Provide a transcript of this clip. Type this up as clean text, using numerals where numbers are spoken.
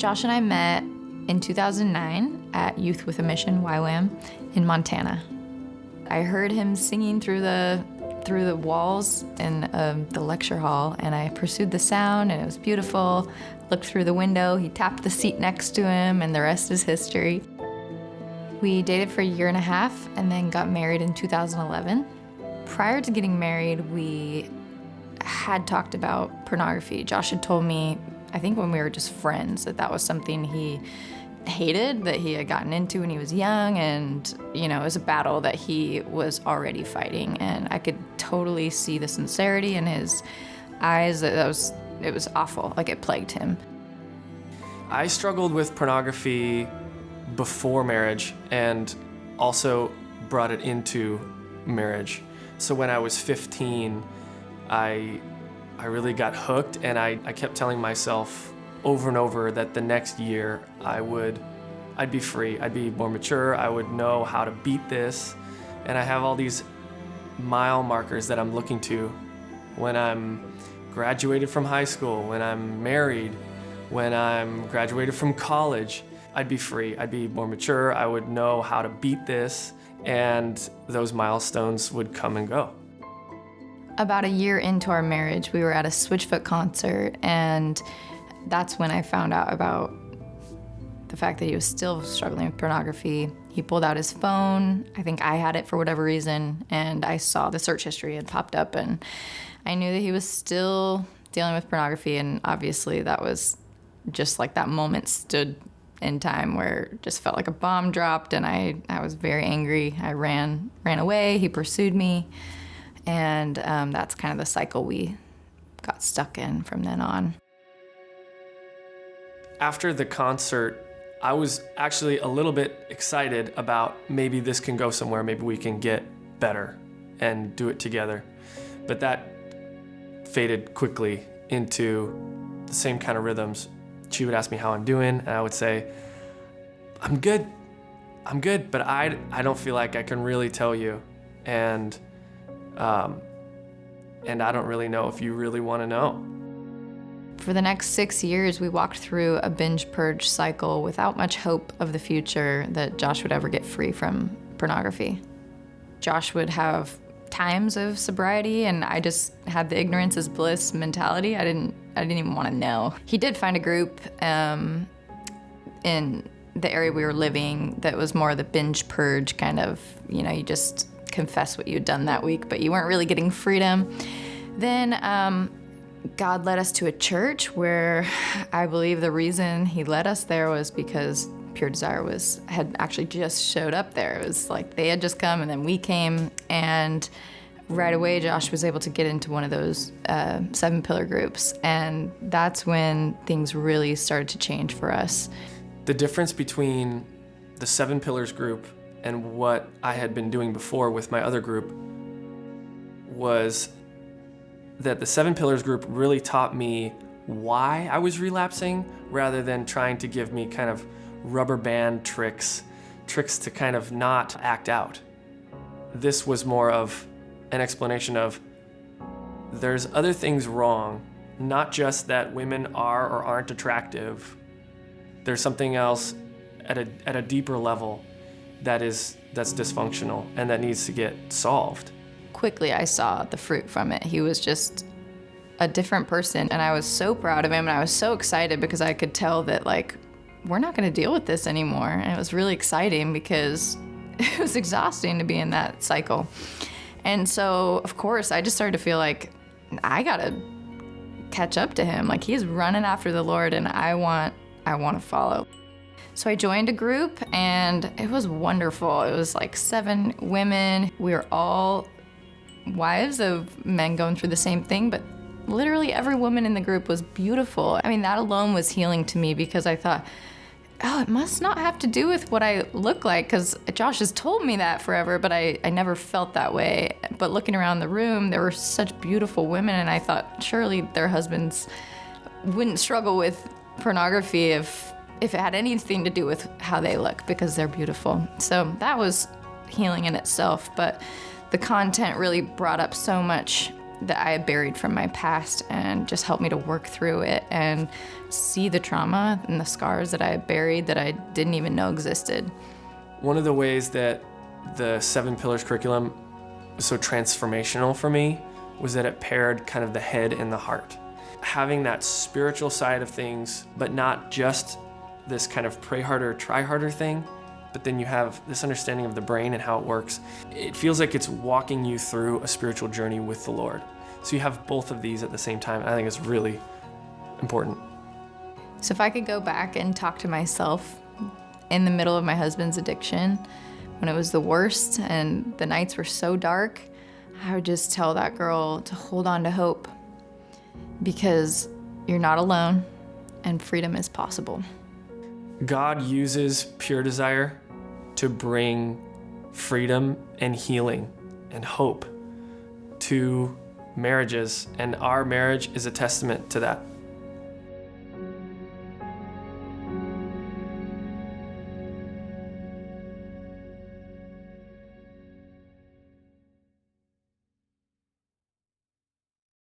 Josh and I met in 2009 at Youth with a Mission, YWAM, in Montana. I heard him singing through the walls in the lecture hall, and I pursued the sound, and it was beautiful. Looked through the window, he tapped the seat next to him, and the rest is history. We dated for a year and a half and then got married in 2011. Prior to getting married, we had talked about pornography. Josh had told me, I think when we were just friends, that was something he hated, that he had gotten into when he was young, and it was a battle that he was already fighting, and I could totally see the sincerity in his eyes. It was awful, like it plagued him. I struggled with pornography before marriage and also brought it into marriage. So when I was 15, I really got hooked, and I kept telling myself over and over that the next year I'd be free, I'd be more mature, I would know how to beat this, and I have all these mile markers that I'm looking to when I'm graduated from high school, when I'm married, when I'm graduated from college. I'd be free, I'd be more mature, I would know how to beat this, and those milestones would come and go. About a year into our marriage, we were at a Switchfoot concert, and that's when I found out about the fact that he was still struggling with pornography. He pulled out his phone. I think I had it for whatever reason, and I saw the search history had popped up, and I knew that he was still dealing with pornography, and obviously that was just like that moment stood in time where it just felt like a bomb dropped, and I was very angry. I ran away. He pursued me, and that's kind of the cycle we got stuck in from then on. After the concert, I was actually a little bit excited about maybe this can go somewhere, maybe we can get better and do it together. But that faded quickly into the same kind of rhythms. She would ask me how I'm doing, and I would say, I'm good, but I don't feel like I can really tell you, and I don't really know if you really want to know. For the next 6 years, we walked through a binge purge cycle without much hope of the future that Josh would ever get free from pornography. Josh would have times of sobriety, and I just had the ignorance is bliss mentality. I didn't even want to know. He did find a group in the area we were living that was more the binge purge kind of, you just confess what you'd done that week, but you weren't really getting freedom. Then God led us to a church where I believe the reason he led us there was because Pure Desire had actually just showed up there. It was like they had just come, and then we came, and right away Josh was able to get into one of those 7-pillar groups, and that's when things really started to change for us. The difference between the 7 Pillars group and what I had been doing before with my other group was that the 7 Pillars group really taught me why I was relapsing, rather than trying to give me kind of rubber band tricks to kind of not act out. This was more of an explanation of there's other things wrong, not just that women are or aren't attractive. There's something else at a deeper level that's dysfunctional and that needs to get solved. Quickly, I saw the fruit from it. He was just a different person, and I was so proud of him, and I was so excited because I could tell that, we're not going to deal with this anymore. And it was really exciting because it was exhausting to be in that cycle. And so, of course, I just started to feel like I got to catch up to him. He's running after the Lord, and I want to follow. So I joined a group, and it was wonderful. It was 7 women. We were all wives of men going through the same thing, but literally every woman in the group was beautiful. I mean, that alone was healing to me because I thought, oh, it must not have to do with what I look like, because Josh has told me that forever, but I never felt that way. But looking around the room, there were such beautiful women, and I thought surely their husbands wouldn't struggle with pornography if it had anything to do with how they look, because they're beautiful. So that was healing in itself, but the content really brought up so much that I had buried from my past and just helped me to work through it and see the trauma and the scars that I had buried that I didn't even know existed. One of the ways that the 7 Pillars curriculum was so transformational for me was that it paired kind of the head and the heart. Having that spiritual side of things, but not just this kind of pray harder, try harder thing, but then you have this understanding of the brain and how it works. It feels like it's walking you through a spiritual journey with the Lord. So you have both of these at the same time. I think it's really important. So if I could go back and talk to myself in the middle of my husband's addiction, when it was the worst and the nights were so dark, I would just tell that girl to hold on to hope, because you're not alone and freedom is possible. God uses pure desire to bring freedom and healing and hope to marriages, and our marriage is a testament to that.